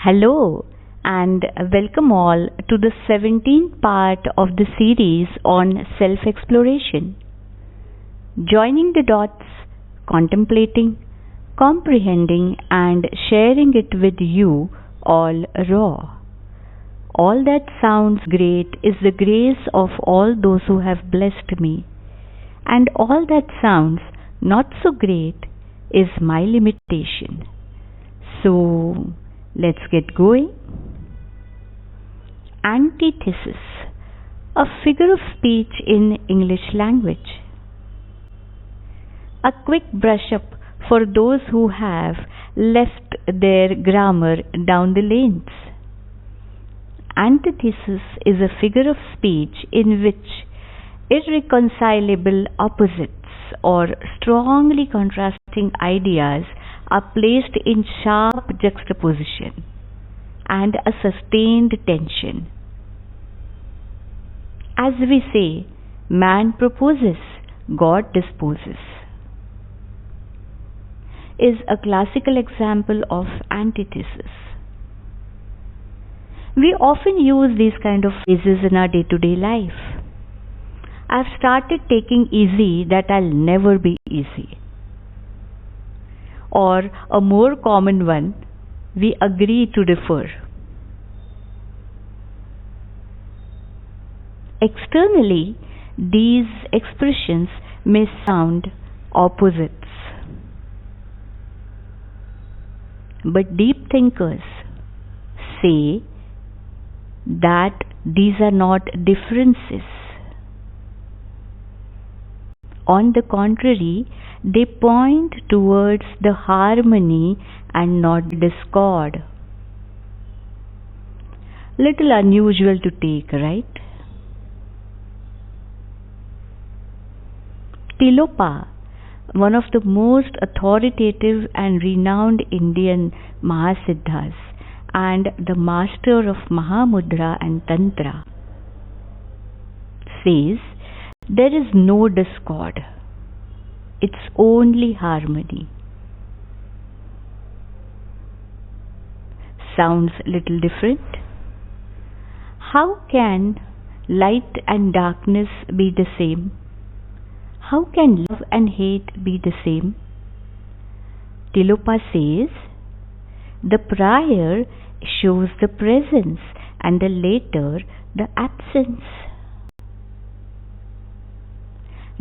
Hello and welcome all to the 17th part of the series on self-exploration. Joining the dots, contemplating, comprehending and sharing it with you all raw. All that sounds great is the grace of all those who have blessed me, and all that sounds not so great is my limitation. So, let's get going. Antithesis, a figure of speech in English language. A quick brush up for those who have left their grammar down the lanes. Antithesis is a figure of speech in which irreconcilable opposites or strongly contrasting ideas are placed in sharp juxtaposition and a sustained tension. As we say, man proposes, God disposes, is a classical example of antithesis. We often use these kind of phrases in our day-to-day life. I've started taking easy that I'll never be easy. Or a more common one, we agree to differ. Externally, these expressions may sound opposites. But deep thinkers say that these are not differences. On the contrary, they point towards the harmony and not discord. Little unusual to take, right? Tilopa, one of the most authoritative and renowned Indian Mahasiddhas and the master of Mahamudra and Tantra, says there is no discord. It's only harmony. Sounds little different? How can light and darkness be the same? How can love and hate be the same? Tilopa says, the prior shows the presence and the later the absence.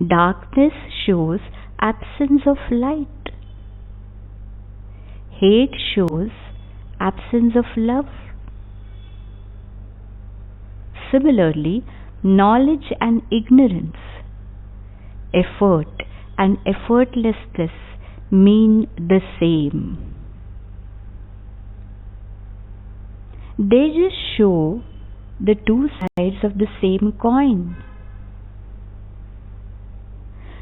Darkness shows absence of light. Hate shows absence of love. Similarly, knowledge and ignorance, effort and effortlessness mean the same. They just show the two sides of the same coin.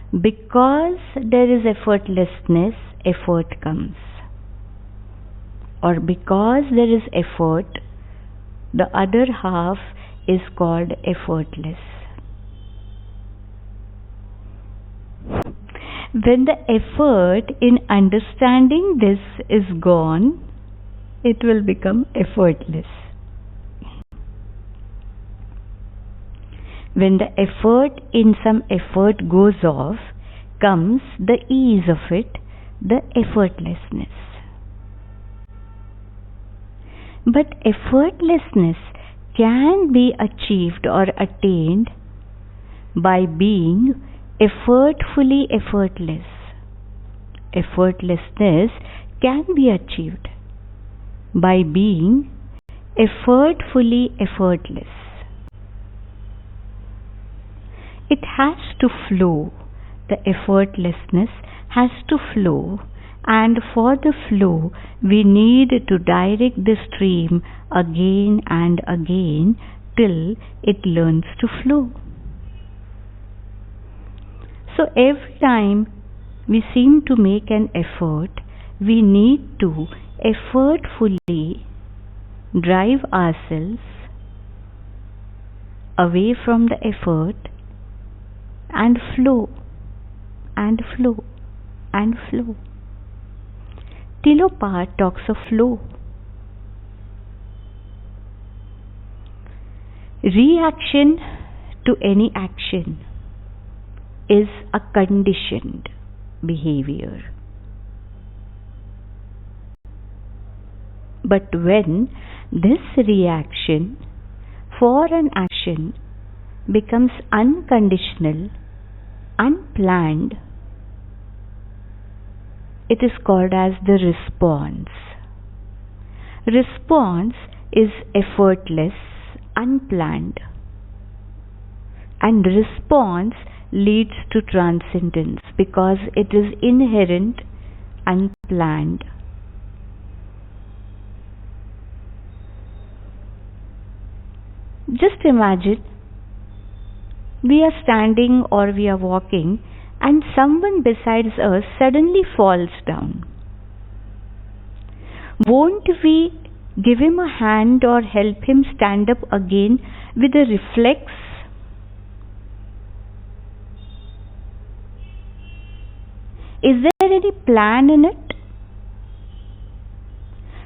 Because there is effortlessness, effort comes. Or because there is effort, the other half is called effortless. When the effort in understanding this is gone, it will become effortless. When the effort in some effort goes off, comes the ease of it, the effortlessness. But effortlessness can be achieved or attained by being effortfully effortless. Effortlessness can be achieved by being effortfully effortless. It has to flow. The effortlessness has to flow, and for the flow we need to direct the stream again and again till it learns to flow. So every time we seem to make an effort, we need to effortfully drive ourselves away from the effort and flow and flow and flow. Tilopa talks of flow. Reaction to any action is a conditioned behavior. But when this reaction for an action becomes unconditional, unplanned, it is called as the response. Response is effortless, unplanned, and response leads to transcendence because it is inherent, unplanned. Just imagine we are standing or we are walking and someone besides us suddenly falls down. Won't we give him a hand or help him stand up again with a reflex? Is there any plan in it?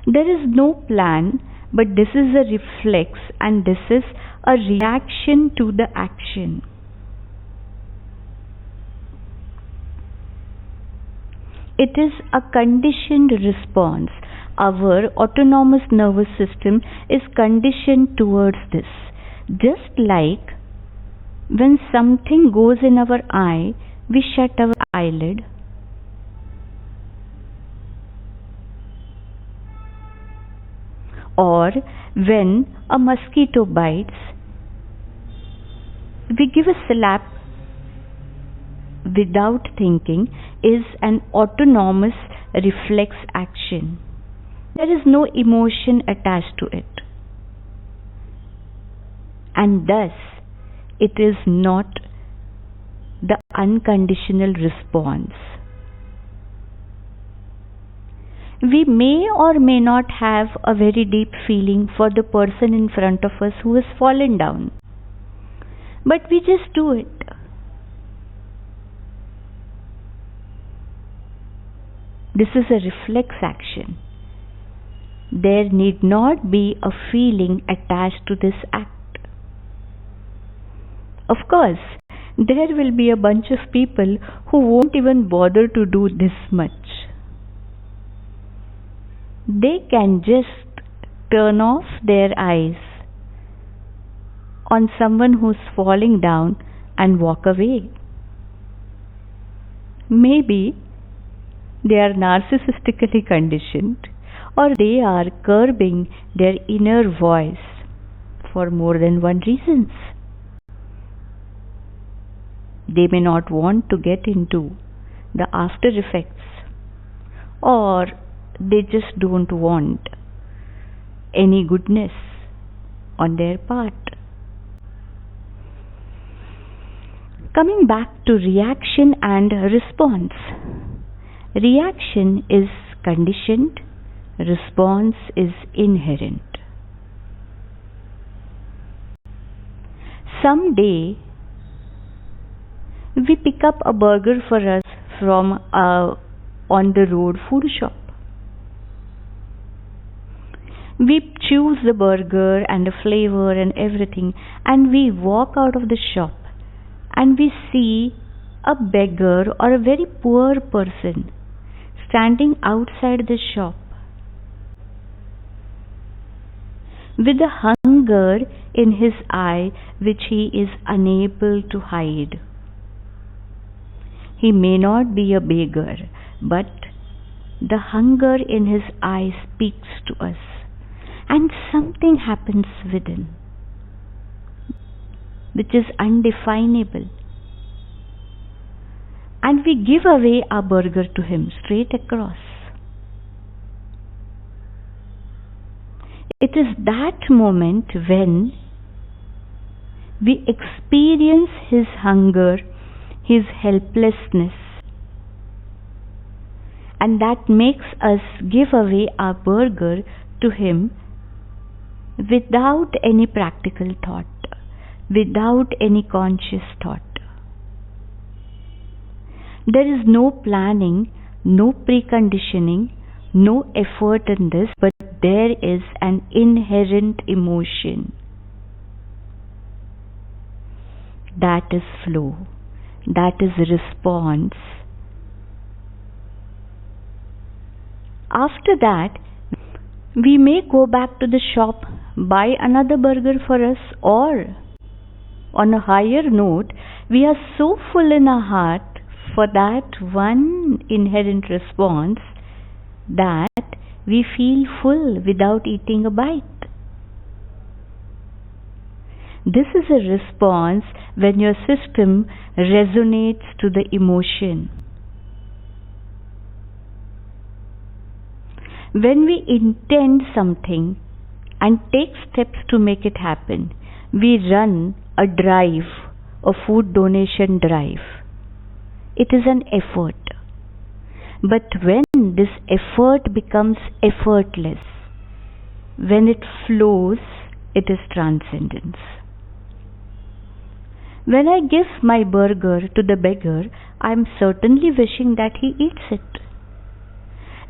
There is no plan, but this is a reflex and this is a reaction to the action. It is a conditioned response. Our autonomous nervous system is conditioned towards this. Just like when something goes in our eye, we shut our eyelid. Or when a mosquito bites, we give a slap without thinking, is an autonomous reflex action. There is no emotion attached to it. And thus, it is not the unconditional response. We may or may not have a very deep feeling for the person in front of us who has fallen down. But we just do it. This is a reflex action. There need not be a feeling attached to this act. Of course, there will be a bunch of people who won't even bother to do this much. They can just turn off their eyes on someone who's falling down and walk away. Maybe they are narcissistically conditioned, or they are curbing their inner voice for more than one reasons. They may not want to get into the after effects, or they just don't want any goodness on their part. Coming back to reaction and response. Reaction is conditioned, response is inherent. Someday we pick up a burger for us from a on the road food shop. We choose the burger and the flavor and everything, and we walk out of the shop and we see a beggar or a very poor person standing outside the shop with a hunger in his eye which he is unable to hide. He may not be a beggar, but the hunger in his eye speaks to us, and something happens within which is undefinable. And we give away our burger to him straight across. It is that moment when we experience his hunger, his helplessness, and that makes us give away our burger to him without any practical thought, without any conscious thought. There is no planning, no preconditioning, no effort in this, but there is an inherent emotion. That is flow. That is response. After that, we may go back to the shop, buy another burger for us, or on a higher note, we are so full in our heart for that one inherent response that we feel full without eating a bite. This is a response when your system resonates to the emotion. When we intend something and take steps to make it happen, we run a drive, a food donation drive. It is an effort. But when this effort becomes effortless, when it flows, it is transcendence. When I give my burger to the beggar, I am certainly wishing that he eats it.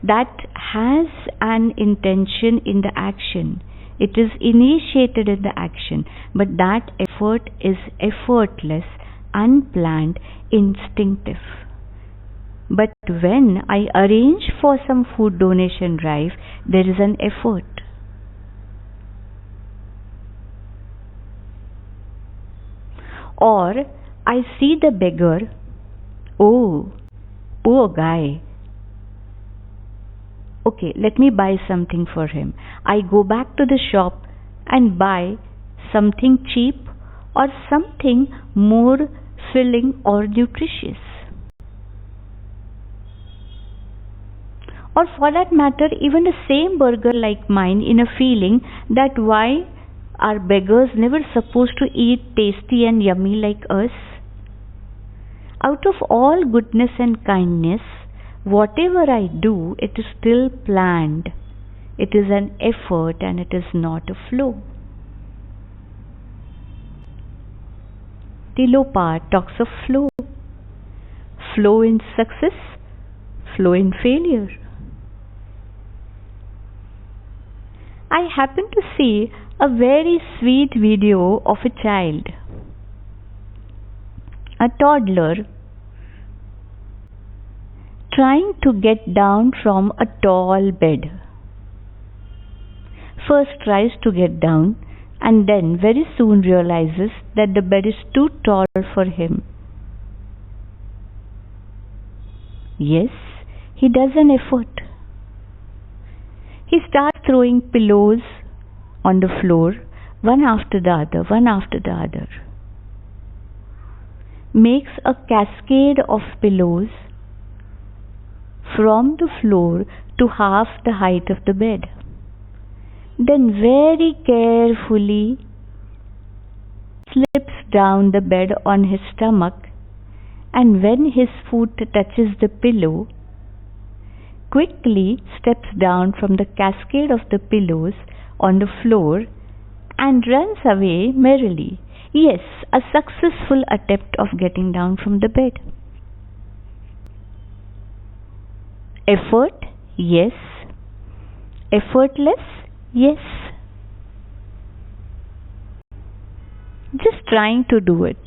That has an intention in the action. It is initiated in the action, but that effort is effortless, unplanned, instinctive. But when I arrange for some food donation drive, there is an effort. Or I see the beggar, oh, poor guy. Okay, let me buy something for him. I go back to the shop and buy something cheap or something more filling or nutritious. Or for that matter, even the same burger like mine, in a feeling that why are beggars never supposed to eat tasty and yummy like us? Out of all goodness and kindness, whatever I do, it is still planned. It is an effort and it is not a flow. Tilopa talks of flow. Flow in success, flow in failure. I happened to see a very sweet video of a child, a toddler, trying to get down from a tall bed. First tries to get down and then very soon realizes that the bed is too tall for him. Yes, he does an effort. He starts throwing pillows on the floor, one after the other, one after the other. Makes a cascade of pillows from the floor to half the height of the bed. Then very carefully slips down the bed on his stomach, and when his foot touches the pillow, quickly steps down from the cascade of the pillows on the floor and runs away merrily. Yes, a successful attempt of getting down from the bed. Effort? Yes. Effortless? Yes. Just trying to do it.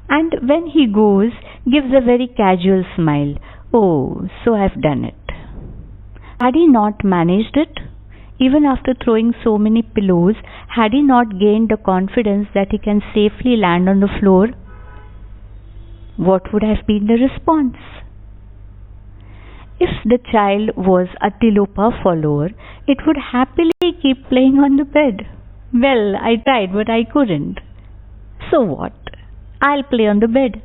And when he goes, gives a very casual smile. Oh, so I've done it. Had he not managed it? Even after throwing so many pillows, had he not gained the confidence that he can safely land on the floor? What would have been the response? If the child was a Tilopa follower, it would happily keep playing on the bed. Well, I tried, but I couldn't. So what? I'll play on the bed.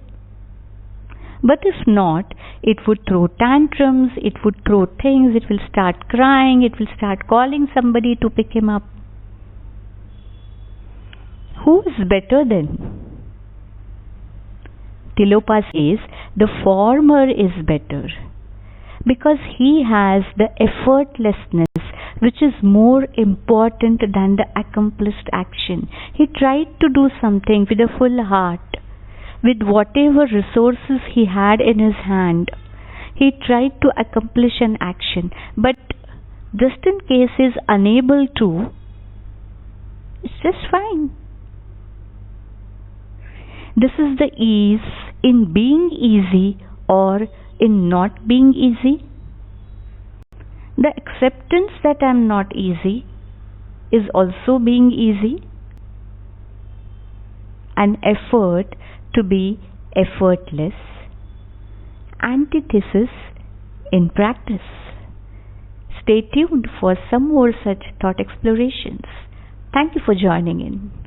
But if not, it would throw tantrums, it would throw things, it will start crying, it will start calling somebody to pick him up. Who is better then? Tilopa says the former is better because he has the effortlessness which is more important than the accomplished action. He tried to do something with a full heart. With whatever resources he had in his hand, he tried to accomplish an action, but just in case he is unable to, it's just fine. This is the ease in being easy or in not being easy. The acceptance that I am not easy is also being easy. An effort to be effortless. Antithesis in practice. Stay tuned for some more such thought explorations. Thank you for joining in.